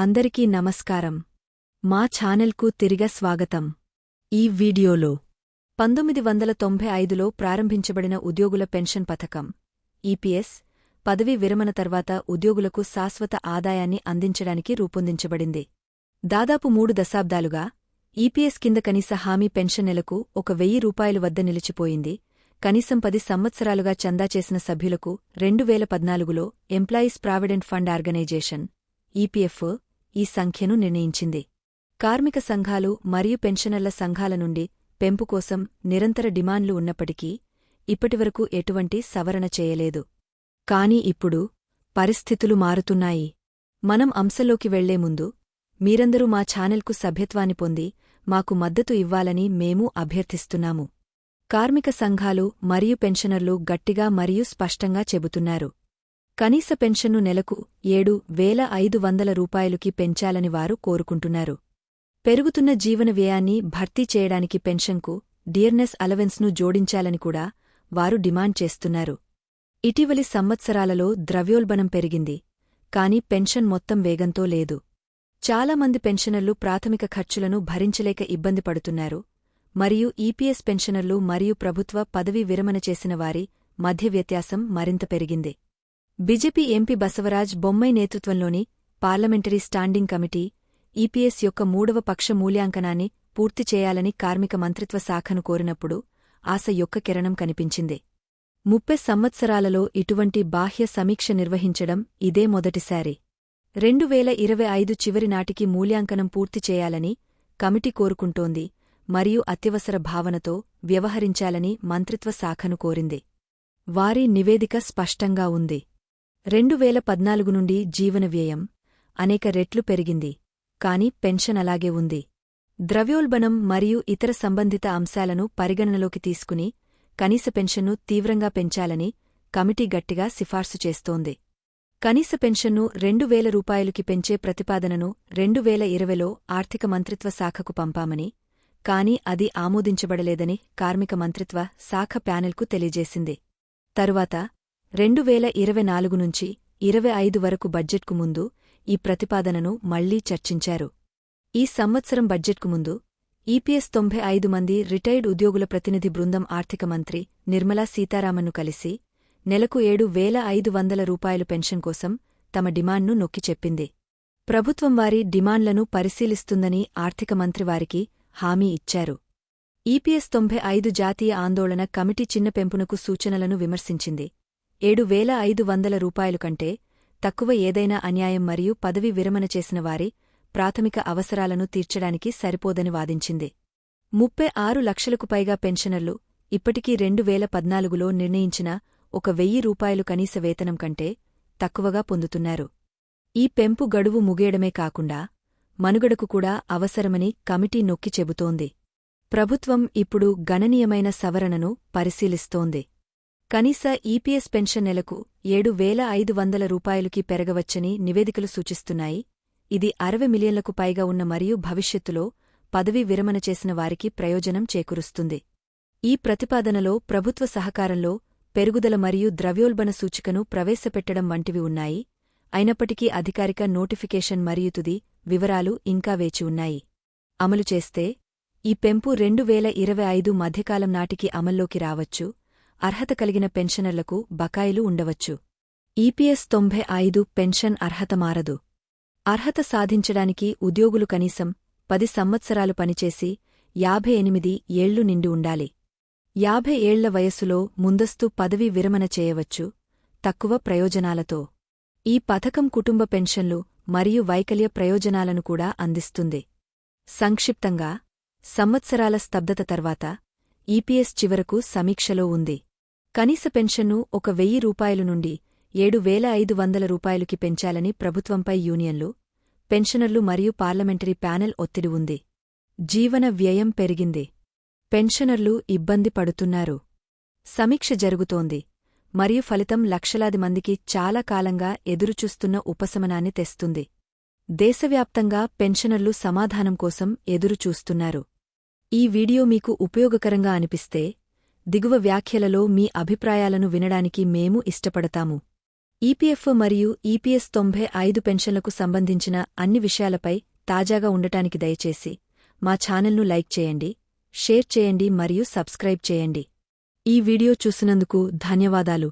అందరికీ నమస్కారం. మా ఛానల్కు తిరిగ స్వాగతం. ఈ వీడియోలో 1995లో ప్రారంభించబడిన ఉద్యోగుల పెన్షన్ పథకం ఈపీఎస్ పదవీ విరమణ తర్వాత ఉద్యోగులకు శాశ్వత ఆదాయాన్ని అందించడానికి రూపొందించబడింది. దాదాపు 3 దశాబ్దాలుగా ఈపీఎస్ కింద కనీస హామీ పెన్షన్ నెలకు ₹1,000 వద్ద నిలిచిపోయింది. కనీసం 10 సంవత్సరాలుగా చందా చేసిన సభ్యులకు 2014లో employees provident fund organisation EPF ఈ సంఖ్యను నిర్ణయించింది. కార్మిక సంఘాలు మరియు పెన్షనర్ల సంఘాల నుండి పెంపు కోసం నిరంతర డిమాండ్లు ఉన్నప్పటికీ ఇప్పటివరకు ఎటువంటి సవరణ చేయలేదు. కాని ఇప్పుడు పరిస్థితులు మారుతున్నాయి. మనం అంశంలోకి వెళ్లే ముందు మీరందరూ మా ఛానల్కు సభ్యత్వాన్ని పొంది మాకు మద్దతు ఇవ్వాలని మేము అభ్యర్థిస్తున్నాము. కార్మిక సంఘాలు మరియు పెన్షనర్లు గట్టిగా మరియు స్పష్టంగా చెబుతున్నారు. కనీస పెన్షన్ను నెలకు ₹7,500కి పెంచాలని వారు కోరుకుంటున్నారు. పెరుగుతున్న జీవన వ్యయాన్ని భర్తీ చేయడానికి పెన్షన్కు డియర్నెస్ అలవెన్స్ను జోడించాలని కూడా వారు డిమాండ్ చేస్తున్నారు. ఇటీవలి సంవత్సరాలలో ద్రవ్యోల్బణం పెరిగింది, కాని పెన్షన్ మొత్తం వేగంతో లేదు. చాలామంది పెన్షనర్లు ప్రాథమిక ఖర్చులను భరించలేక ఇబ్బంది పడుతున్నారు, మరియు ఈపీఎస్ పెన్షనర్లు మరియు ప్రభుత్వ పదవీ విరమణ చేసిన వారి మధ్య వ్యత్యాసం మరింత పెరిగింది. బీజేపీ ఎంపీ బసవరాజ్ బొమ్మై నేతృత్వంలోని పార్లమెంటరీ స్టాండింగ్ కమిటీ ఈపీఎస్ యొక్క 3వ పక్ష మూల్యాంకనాన్ని పూర్తి చేయాలని కార్మిక మంత్రిత్వ శాఖను కోరినప్పుడు ఆశ యొక్క కిరణం కనిపించింది. 30 సంవత్సరాలలో ఇటువంటి బాహ్య సమీక్ష నిర్వహించడం ఇదే మొదటిసారి. 2025 చివరి నాటికి మూల్యాంకనం పూర్తి చేయాలని కమిటీ కోరుకుంటోంది మరియు అత్యవసర భావనతో వ్యవహరించాలని మంత్రిత్వ శాఖను కోరింది. వారి నివేదిక స్పష్టంగా ఉంది. 2014 నుండి జీవన వ్యయం అనేక రెట్లు పెరిగింది, కాని పెన్షన్ అలాగే ఉంది. ద్రవ్యోల్బణం మరియు ఇతర సంబంధిత అంశాలను పరిగణనలోకి తీసుకుని కనీస పెన్షన్ను తీవ్రంగా పెంచాలని కమిటీ గట్టిగా సిఫార్సు చేస్తోంది. కనీస పెన్షన్ను ₹2,000కి పెంచే ప్రతిపాదనను 2020లో ఆర్థిక మంత్రిత్వ శాఖకు పంపామని, కాని అది ఆమోదించబడలేదని కార్మిక మంత్రిత్వ శాఖ ప్యానెల్కు తెలియజేసింది. తరువాత 2024 నుంచి 25 వరకు బడ్జెట్కు ముందు ఈ ప్రతిపాదనను మళ్లీ చర్చించారు. ఈ సంవత్సరం బడ్జెట్కు ముందు ఈపీఎస్ 95 మంది రిటైర్డ్ ఉద్యోగుల ప్రతినిధి బృందం ఆర్థిక మంత్రి నిర్మలా సీతారామన్ను కలిసి నెలకు ₹7,500 పెన్షన్ కోసం తమ డిమాండ్ను నొక్కి చెప్పింది. ప్రభుత్వం వారి డిమాండ్లను పరిశీలిస్తుందని ఆర్థిక మంత్రి వారికి హామీ ఇచ్చారు. ఈపీఎస్ 95 జాతీయ ఆందోళన కమిటీ చిన్న పెంపునకు సూచనలను విమర్శించింది. ₹7,500 కంటే తక్కువ ఏదైనా అన్యాయం మరియు పదవి విరమణ చేసిన వారి ప్రాథమిక అవసరాలను తీర్చడానికి సరిపోదని వాదించింది. 36 లక్షలకు పైగా పెన్షనర్లు ఇప్పటికీ 2014లో నిర్ణయించిన ₹1,000 కనీస వేతనం కంటే తక్కువగా పొందుతున్నారు. ఈ పెంపు గడువు ముగియడమే కాకుండా మనుగడకు కూడా అవసరమని కమిటీ నొక్కి చెబుతోంది. ప్రభుత్వం ఇప్పుడు గణనీయమైన సవరణను పరిశీలిస్తోంది. కనీస ఈపీఎస్ పెన్షన్ నెలకు ₹7,500కి పెరగవచ్చని నివేదికలు సూచిస్తున్నాయి. ఇది 60 మిలియన్లకు పైగా ఉన్న మరియు భవిష్యత్తులో పదవీ విరమణ చేసిన వారికి ప్రయోజనం చేకూరుస్తుంది. ఈ ప్రతిపాదనలో ప్రభుత్వ సహకారంలో పెరుగుదల మరియు ద్రవ్యోల్బణ సూచికను ప్రవేశపెట్టడం వంటివి ఉన్నాయి. అయినప్పటికీ అధికారిక నోటిఫికేషన్ మరియు తుది వివరాలు ఇంకా వేచి ఉన్నాయి. అమలు చేస్తే ఈ పెంపు 2025 మధ్యకాలం నాటికి అమల్లోకి రావచ్చు. అర్హత కలిగిన పెన్షనర్లకు బకాయిలు ఉండవచ్చు. ఈపీఎస్ 95 పెన్షన్ అర్హత మారదు. అర్హత సాధించడానికి ఉద్యోగులు కనీసం 10 సంవత్సరాలు పనిచేసి 58 ఏళ్లు నిండి ఉండాలి. 50 ఏళ్ల వయస్సులో ముందస్తు పదవీ విరమణ చేయవచ్చు, తక్కువ ప్రయోజనాలతో. ఈ పథకం కుటుంబ పెన్షన్లు మరియు వైకల్య ప్రయోజనాలను కూడా అందిస్తుంది. సంక్షిప్తంగా సంవత్సరాల స్తబ్దత తర్వాత ఈపీఎస్ చివరకు సమీక్షలో ఉంది. కనీస పెన్షన్ను ₹1,000 నుండి ₹7,500కి పెంచాలని ప్రభుత్వంపై యూనియన్లు, పెన్షనర్లు మరియు పార్లమెంటరీ ప్యానెల్ ఒత్తిడి ఉంది. జీవన వ్యయం పెరిగింది. పెన్షనర్లు ఇబ్బంది పడుతున్నారు. సమీక్ష జరుగుతోంది మరియు ఫలితం లక్షలాది మందికి చాలా కాలంగా ఎదురుచూస్తున్న ఉపశమనాన్ని తెస్తుంది. దేశవ్యాప్తంగా పెన్షనర్లు సమాధానం కోసం ఎదురుచూస్తున్నారు. ఈ వీడియో మీకు ఉపయోగకరంగా అనిపిస్తే దిగువ వ్యాఖ్యలలో మీ అభిప్రాయాలను వినడానికి మేము ఇష్టపడతాము. ఈపీఎఫ్ మరియు ఈపీఎస్ 95 పెన్షన్లకు సంబంధించిన అన్ని విషయాలపై తాజాగా ఉండటానికి దయచేసి మా ఛానల్ను లైక్ చేయండి, షేర్ చేయండి మరియు సబ్స్క్రైబ్ చేయండి. ఈ వీడియో చూసినందుకు ధన్యవాదాలు.